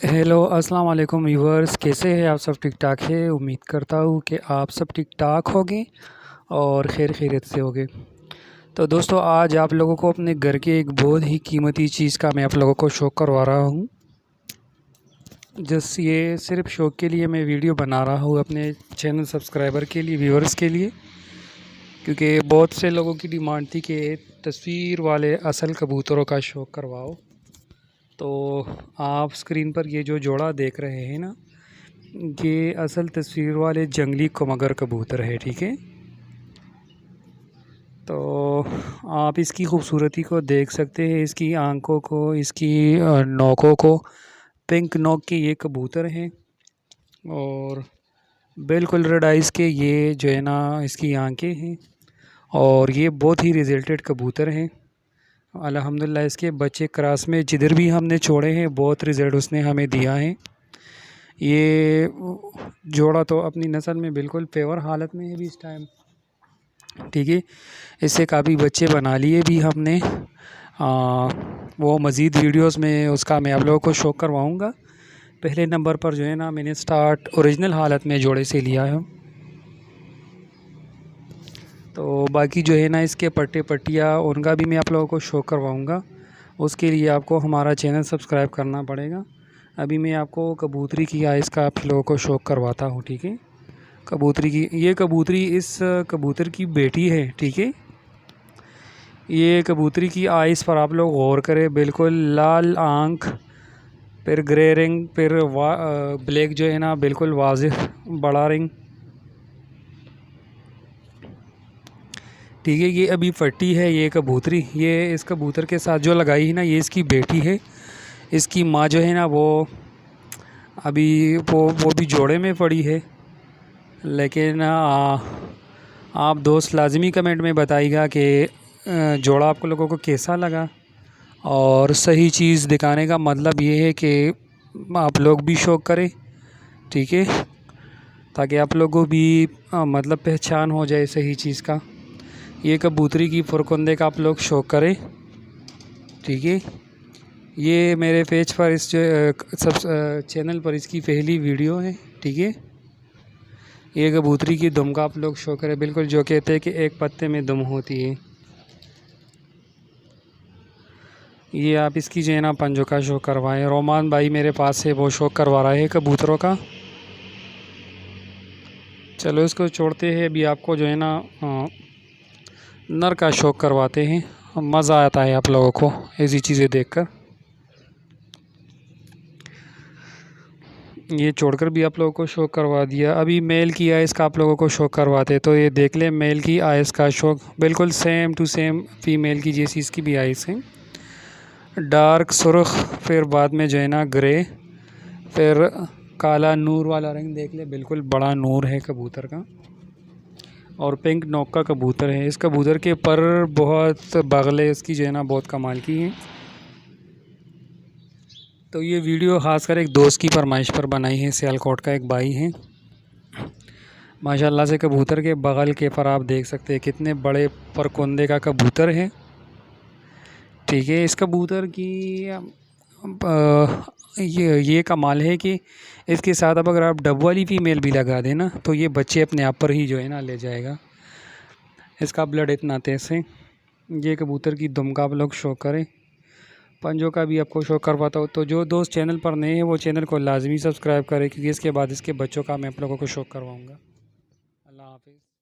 Hello अस्सलाम वालेकुम viewers, कैसे हैं आप सब? ठीक ठाक है। उम्मीद करता हूँ कि आप सब ठीक ठाक होंगे और खैर खैरियत से होंगे। तो दोस्तों, आज आप लोगों को अपने घर के एक बहुत ही कीमती चीज़ का मैं आप लोगों को शौक़ करवा रहा हूँ। जस्ट ये सिर्फ शौक़ के लिए मैं वीडियो बना रहा हूँ, अपने चैनल सब्सक्राइबर के लिए, व्यूअर्स के लिए, क्योंकि बहुत से लोगों की डिमांड थी कि तस्वीर वाले असल कबूतरों का शौक़ करवाओ। तो आप स्क्रीन पर ये जो जोड़ा देख रहे हैं ना, ये असल तस्वीर वाले जंगली कोमगर कबूतर है, ठीक है। तो आप इसकी खूबसूरती को देख सकते हैं, इसकी आंखों को, इसकी नोकों को। पिंक नोक के ये कबूतर हैं और बिल्कुल रेड आइज़ के ये जो है ना इसकी आंखें हैं, और ये बहुत ही रिजल्टेड कबूतर हैं। अल्हम्दुलिल्लाह इसके बच्चे क्रॉस में जिधर भी हमने छोड़े हैं बहुत रिज़ल्ट उसने हमें दिया है। ये जोड़ा तो अपनी नस्ल में बिल्कुल पेवर हालत में है भी इस टाइम, ठीक है। इससे काफ़ी बच्चे बना लिए भी हमने। वो मज़ीद वीडियोस में उसका मैं आप लोगों को शो करवाऊँगा। पहले नंबर पर जो है ना मैंने स्टार्ट ओरिजिनल हालत में जोड़े से लिया है। तो बाकी जो है ना इसके पट्टे पट्टियाँ उनका भी मैं आप लोगों को शो करवाऊँगा। उसके लिए आपको हमारा चैनल सब्सक्राइब करना पड़ेगा। अभी मैं आपको कबूतरी की आइज़ का आप लोगों को शो करवाता हूँ, ठीक है। कबूतरी की ये कबूतरी इस कबूतर की बेटी है, ठीक है। ये कबूतरी की आइज़ पर आप लोग गौर करें, बिल्कुल लाल आँख, फिर ग्रे रिंग, फिर ब्लैक जो है ना बिल्कुल वाज़ेह बड़ा रिंग, ठीक है। ये अभी फटी है ये कबूतरी। ये इस कबूतर के साथ जो लगाई है ना ये इसकी बेटी है। इसकी माँ जो है ना वो अभी वो भी जोड़े में पड़ी है। लेकिन आप दोस्त लाजमी कमेंट में बताइएगा कि जोड़ा आप लोगों को कैसा लगा। और सही चीज़ दिखाने का मतलब ये है कि आप लोग भी शौक़ करें, ठीक है, ताकि आप लोगों को भी मतलब पहचान हो जाए सही चीज़ का। ये कबूतरी की फुरकुंदे का आप लोग शौक़ करें, ठीक है। ये मेरे पेज पर इस सब चैनल पर इसकी पहली वीडियो है, ठीक है। ये कबूतरी की दुम का आप लोग शौक़ करें, बिल्कुल जो कहते हैं कि एक पत्ते में दुम होती है। ये आप इसकी जो है ना पंजों का शौक़ करवाएं। रोमान भाई मेरे पास है, वो शौक़ करवा रहा है कबूतरों का। चलो इसको छोड़ते हैं, अभी आपको जो है ना नर का शौक़ करवाते हैं। मज़ा आता है आप लोगों को ऐसी चीज़ें देखकर। ये छोड़कर भी आप लोगों को शौक़ करवा दिया। अभी मेल की आइस का आप लोगों को शौक़ करवाते, तो ये देख लें मेल की आइस का शौक़ बिल्कुल सेम टू सेम फीमेल की जैसी इसकी भी आइस है। डार्क सुर्ख, फिर बाद में जो है ना ग्रे, फिर काला नूर वाला रंग देख ले, बिल्कुल बड़ा नूर है कबूतर का। और पिंक नोक का कबूतर है। इस कबूतर के पर बहुत बगले इसकी जो है ना बहुत कमाल की हैं। तो ये वीडियो ख़ासकर एक दोस्त की फरमाइश पर बनाई है। सियालकोट का एक भाई है, माशाल्लाह से कबूतर के बगल के पर आप देख सकते हैं कितने बड़े परकुंदे का कबूतर है, ठीक है। इस कबूतर की ये कमाल है कि इसके साथ अब अगर आप डब वाली फीमेल भी लगा दें ना तो ये बच्चे अपने आप पर ही जो है ना ले जाएगा। इसका ब्लड इतना तेज़ है। ये कबूतर की दुम का आप लोग शौक़ करें। पंजों का भी आपको शौक़ करवाता हो, तो जो दोस्त चैनल पर नए हैं वो चैनल को लाजमी सब्सक्राइब करें, क्योंकि इसके बाद इसके बच्चों का मैं आप लोगों को शौक़ करवाऊँगा। अल्लाह हाफ़िज़।